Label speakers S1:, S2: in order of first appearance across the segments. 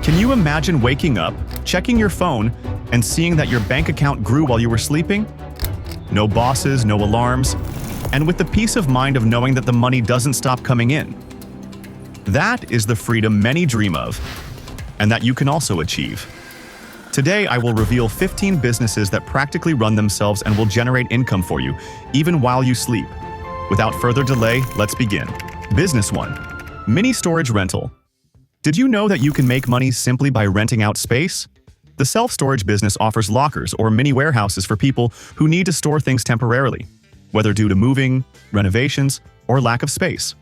S1: Can you imagine waking up, checking your phone, and seeing that your bank account grew while you were sleeping? No bosses, no alarms, and with the peace of mind of knowing that the money doesn't stop coming in. That is the freedom many dream of, and that you can also achieve. Today, I will reveal 15 businesses that practically run themselves and will generate income for you, even while you sleep. Without further delay, let's begin. Business 1. Mini storage rental. Did you know that you can make money simply by renting out space? The self-storage business offers lockers or mini warehouses for people who need to store things temporarily, whether due to moving, renovations, or lack of space.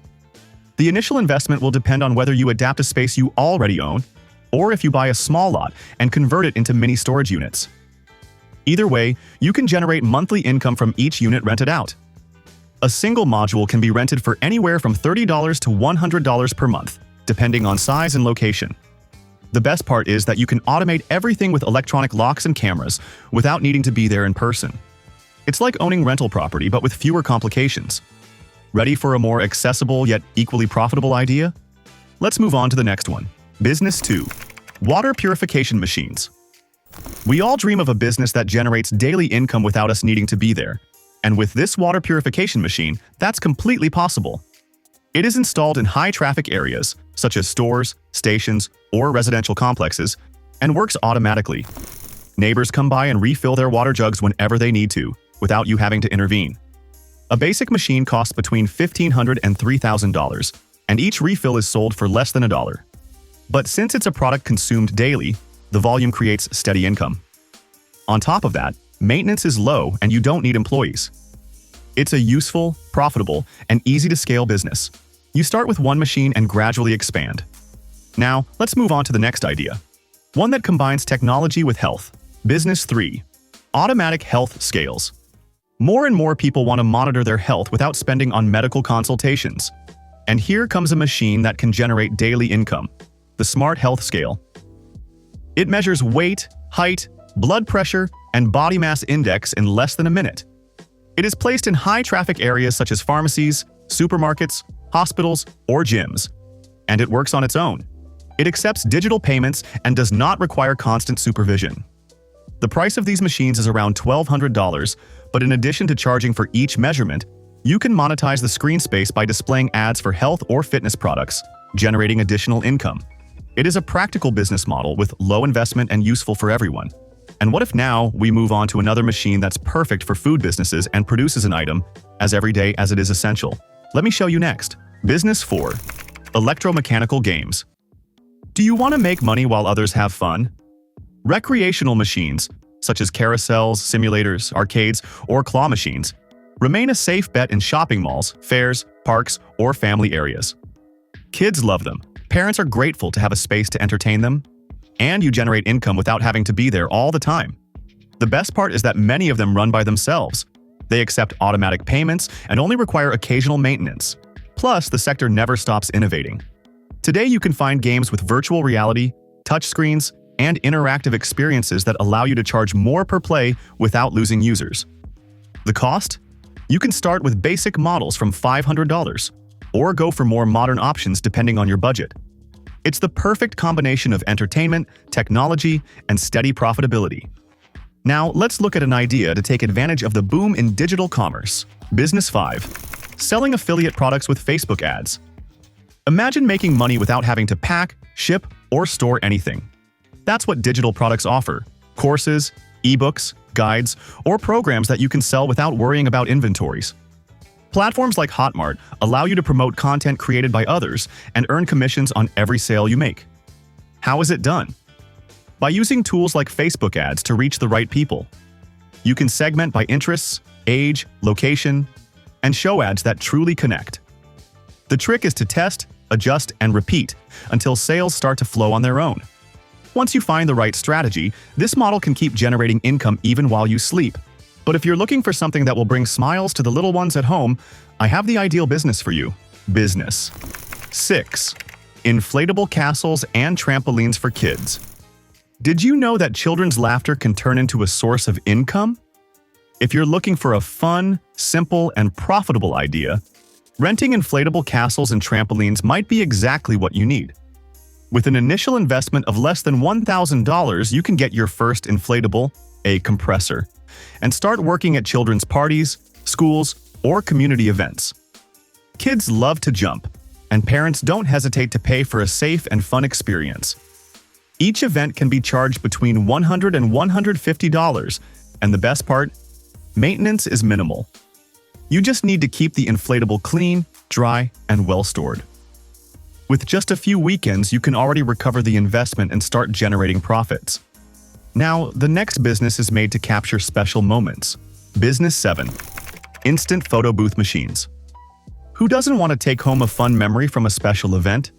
S1: The initial investment will depend on whether you adapt a space you already own, or if you buy a small lot and convert it into mini storage units. Either way, you can generate monthly income from each unit rented out. A single module can be rented for anywhere from $30 to $100 per month, depending on size and location. The best part is that you can automate everything with electronic locks and cameras without needing to be there in person. It's like owning rental property, but with fewer complications. Ready for a more accessible yet equally profitable idea? Let's move on to the next one. Business 2. Water purification machines. We all dream of a business that generates daily income without us needing to be there. And with this water purification machine, that's completely possible. It is installed in high-traffic areas, such as stores, stations, or residential complexes, and works automatically. Neighbors come by and refill their water jugs whenever they need to, without you having to intervene. A basic machine costs between $1,500 and $3,000, and each refill is sold for less than $1. But since it's a product consumed daily, the volume creates steady income. On top of that, maintenance is low and you don't need employees. It's a useful, profitable, and easy-to-scale business. You start with one machine and gradually expand. Now, let's move on to the next idea. One that combines technology with health. Business 3. Automatic health scales. More and more people want to monitor their health without spending on medical consultations. And here comes a machine that can generate daily income. The Smart Health Scale. It measures weight, height, blood pressure, and body mass index in less than a minute. It is placed in high-traffic areas such as pharmacies, supermarkets, hospitals, or gyms. And it works on its own. It accepts digital payments and does not require constant supervision. The price of these machines is around $1,200, but in addition to charging for each measurement, you can monetize the screen space by displaying ads for health or fitness products, generating additional income. It is a practical business model with low investment and useful for everyone. And what if now we move on to another machine that's perfect for food businesses and produces an item as everyday as it is essential? Let me show you next. Business 4. Electromechanical games. Do you want to make money while others have fun? Recreational machines, such as carousels, simulators, arcades, or claw machines, remain a safe bet in shopping malls, fairs, parks, or family areas. Kids love them. Parents are grateful to have a space to entertain them, and you generate income without having to be there all the time. The best part is that many of them run by themselves. They accept automatic payments and only require occasional maintenance. Plus, the sector never stops innovating. Today, you can find games with virtual reality, touchscreens, and interactive experiences that allow you to charge more per play without losing users. The cost? You can start with basic models from $500, or go for more modern options depending on your budget. It's the perfect combination of entertainment, technology, and steady profitability. Now, let's look at an idea to take advantage of the boom in digital commerce. Business 5. Selling affiliate products with Facebook ads. Imagine making money without having to pack, ship, or store anything. That's what digital products offer: courses, ebooks, guides, or programs that you can sell without worrying about inventories. Platforms like Hotmart allow you to promote content created by others and earn commissions on every sale you make. How is it done? By using tools like Facebook ads to reach the right people. You can segment by interests, age, location, and show ads that truly connect. The trick is to test, adjust, and repeat until sales start to flow on their own. Once you find the right strategy, this model can keep generating income even while you sleep. But if you're looking for something that will bring smiles to the little ones at home, I have the ideal business for you. Business 6. Inflatable castles and trampolines for kids. Did you know that children's laughter can turn into a source of income? If you're looking for a fun, simple, and profitable idea, renting inflatable castles and trampolines might be exactly what you need. With an initial investment of less than $1,000, you can get your first inflatable, a compressor, and start working at children's parties, schools, or community events. Kids love to jump, and parents don't hesitate to pay for a safe and fun experience. Each event can be charged between $100 and $150, and the best part? Maintenance is minimal. You just need to keep the inflatable clean, dry, and well-stored. With just a few weekends, you can already recover the investment and start generating profits. Now, the next business is made to capture special moments. Business 7. Instant photo booth machines. Who doesn't want to take home a fun memory from a special event?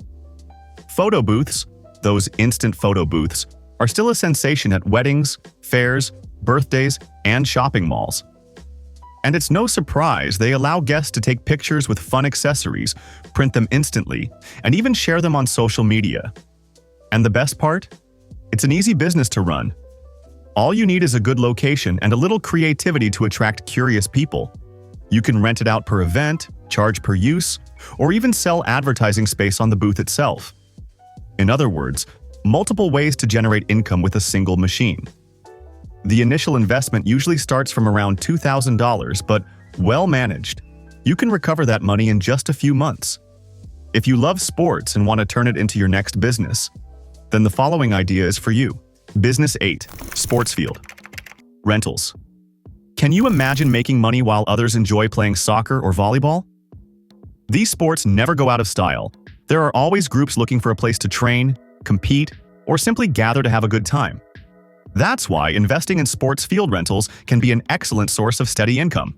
S1: Photo booths, those instant photo booths, are still a sensation at weddings, fairs, birthdays, and shopping malls. And it's no surprise they allow guests to take pictures with fun accessories, print them instantly, and even share them on social media. And the best part? It's an easy business to run. All you need is a good location and a little creativity to attract curious people. You can rent it out per event, charge per use, or even sell advertising space on the booth itself. In other words, multiple ways to generate income with a single machine. The initial investment usually starts from around $2,000, but well managed, you can recover that money in just a few months. If you love sports and want to turn it into your next business, then the following idea is for you. Business 8. Sports field. Rentals. Can you imagine making money while others enjoy playing soccer or volleyball? These sports never go out of style. There are always groups looking for a place to train, compete, or simply gather to have a good time. That's why investing in sports field rentals can be an excellent source of steady income.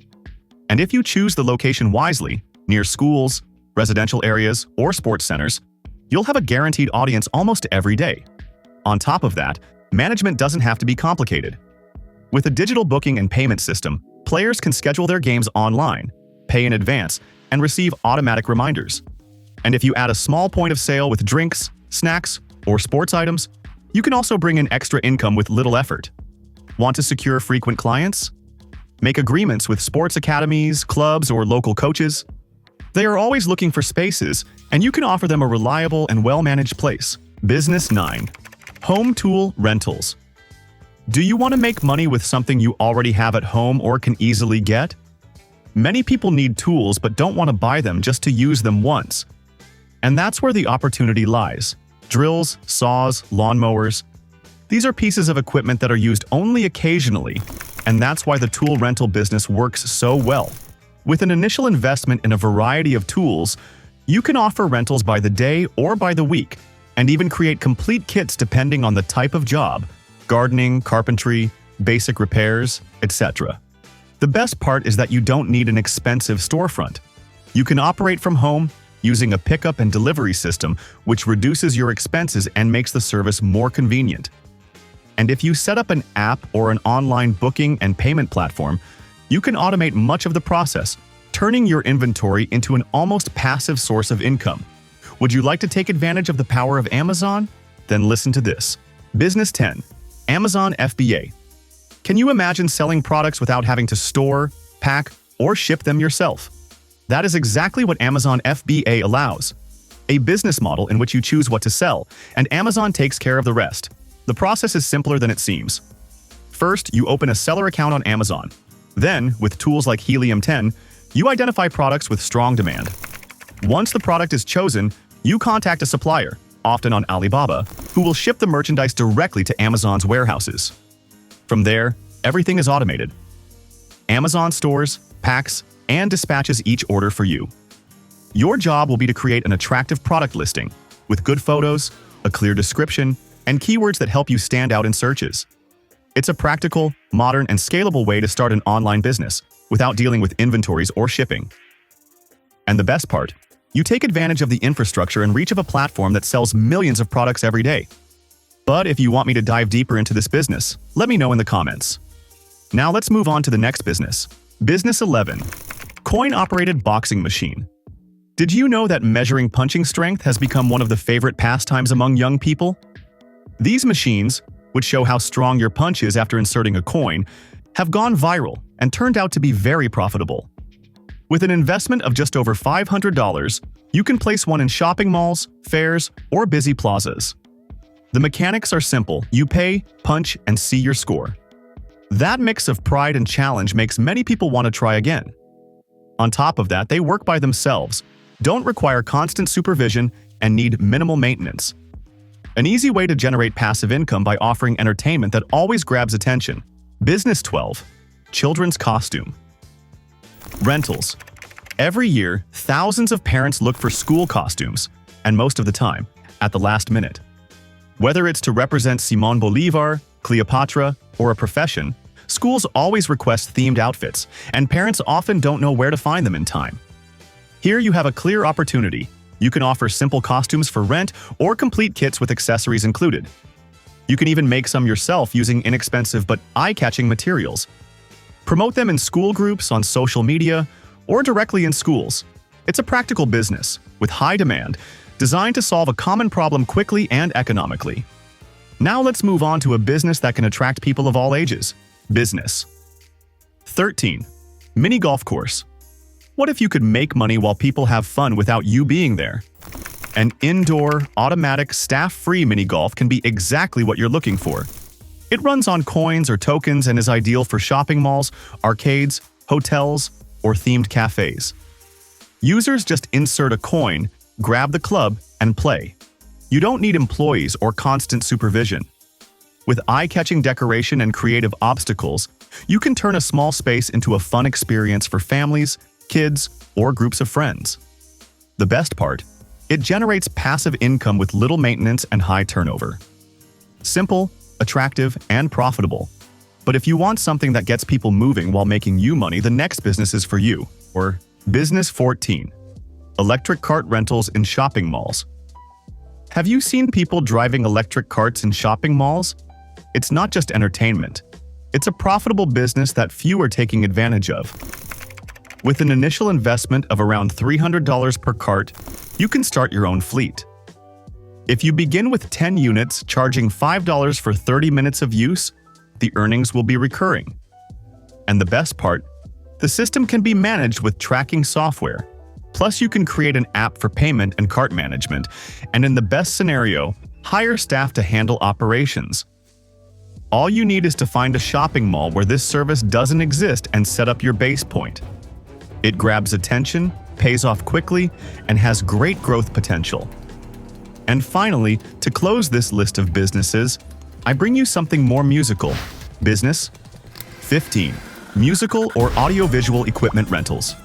S1: And if you choose the location wisely, near schools, residential areas, or sports centers, you'll have a guaranteed audience almost every day. On top of that, management doesn't have to be complicated. With a digital booking and payment system, players can schedule their games online, pay in advance, and receive automatic reminders. And if you add a small point of sale with drinks, snacks, or sports items, you can also bring in extra income with little effort. Want to secure frequent clients? Make agreements with sports academies, clubs, or local coaches. They are always looking for spaces, and you can offer them a reliable and well-managed place. Business 9. Home tool rentals. Do you want to make money with something you already have at home or can easily get? Many people need tools but don't want to buy them just to use them once. And that's where the opportunity lies. Drills, saws, lawnmowers. These are pieces of equipment that are used only occasionally, and that's why the tool rental business works so well. With an initial investment in a variety of tools, you can offer rentals by the day or by the week, and even create complete kits depending on the type of job: gardening, carpentry, basic repairs, etc. The best part is that you don't need an expensive storefront. You can operate from home using a pickup and delivery system, which reduces your expenses and makes the service more convenient. And if you set up an app or an online booking and payment platform, you can automate much of the process, turning your inventory into an almost passive source of income. Would you like to take advantage of the power of Amazon? Then listen to this. Business 10. Amazon FBA. Can you imagine selling products without having to store, pack, or ship them yourself? That is exactly what Amazon FBA allows. A business model in which you choose what to sell, and Amazon takes care of the rest. The process is simpler than it seems. First, you open a seller account on Amazon. Then, with tools like Helium 10, you identify products with strong demand. Once the product is chosen, you contact a supplier, often on Alibaba, who will ship the merchandise directly to Amazon's warehouses. From there, everything is automated. Amazon stores, packs, and dispatches each order for you. Your job will be to create an attractive product listing with good photos, a clear description, and keywords that help you stand out in searches. It's a practical, modern, and scalable way to start an online business without dealing with inventories or shipping. And the best part, you take advantage of the infrastructure and reach of a platform that sells millions of products every day. But if you want me to dive deeper into this business, let me know in the comments. Now let's move on to the next business. Business 11. Coin-operated boxing machine. Did you know that measuring punching strength has become one of the favorite pastimes among young people? These machines, which show how strong your punch is after inserting a coin, have gone viral and turned out to be very profitable. With an investment of just over $500, you can place one in shopping malls, fairs, or busy plazas. The mechanics are simple. You pay, punch, and see your score. That mix of pride and challenge makes many people want to try again. On top of that, they work by themselves, don't require constant supervision, and need minimal maintenance. An easy way to generate passive income by offering entertainment that always grabs attention. Business 12. Children's costume. Rentals. Every year, thousands of parents look for school costumes, and most of the time, at the last minute. Whether it's to represent Simon Bolivar, Cleopatra, or a profession, schools always request themed outfits, and parents often don't know where to find them in time. Here you have a clear opportunity. You can offer simple costumes for rent or complete kits with accessories included. You can even make some yourself using inexpensive but eye-catching materials. Promote them in school groups, on social media, or directly in schools. It's a practical business, with high demand, designed to solve a common problem quickly and economically. Now let's move on to a business that can attract people of all ages. Business. 13. Mini golf course. What if you could make money while people have fun without you being there? An indoor, automatic, staff-free mini golf can be exactly what you're looking for. It runs on coins or tokens and is ideal for shopping malls, arcades, hotels, or themed cafes. Users just insert a coin, grab the club, and play. You don't need employees or constant supervision. With eye-catching decoration and creative obstacles, you can turn a small space into a fun experience for families, kids, or groups of friends. The best part? It generates passive income with little maintenance and high turnover. Simple, attractive, and profitable. But if you want something that gets people moving while making you money, the next business is for you. Or Business 14. Electric cart rentals in shopping malls. Have you seen people driving electric carts in shopping malls? It's not just entertainment. It's a profitable business that few are taking advantage of. With an initial investment of around $300 per cart, you can start your own fleet. If you begin with 10 units, charging $5 for 30 minutes of use, the earnings will be recurring. And the best part, the system can be managed with tracking software. Plus, you can create an app for payment and cart management, and in the best scenario, hire staff to handle operations. All you need is to find a shopping mall where this service doesn't exist and set up your base point. It grabs attention, pays off quickly, and has great growth potential. And finally, to close this list of businesses, I bring you something more musical. Business 15. Musical or audiovisual equipment rentals.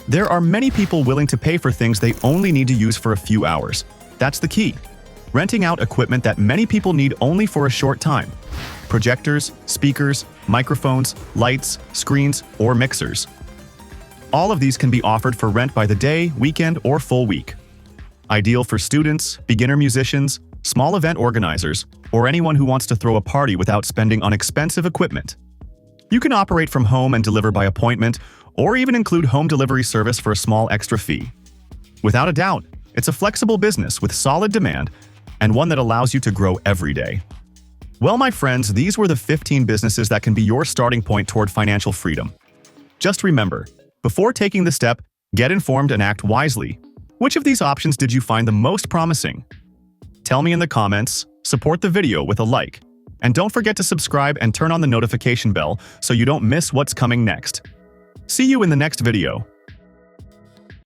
S1: There are many people willing to pay for things they only need to use for a few hours. That's the key. Renting out equipment that many people need only for a short time. Projectors, speakers, microphones, lights, screens, or mixers. All of these can be offered for rent by the day, weekend, or full week. Ideal for students, beginner musicians, small event organizers, or anyone who wants to throw a party without spending on expensive equipment. You can operate from home and deliver by appointment, or even include home delivery service for a small extra fee. Without a doubt, it's a flexible business with solid demand and one that allows you to grow every day. Well, my friends, these were the 15 businesses that can be your starting point toward financial freedom. Just remember, before taking the step, get informed and act wisely. Which of these options did you find the most promising? Tell me in the comments, support the video with a like, and don't forget to subscribe and turn on the notification bell so you don't miss what's coming next. See you in the next video.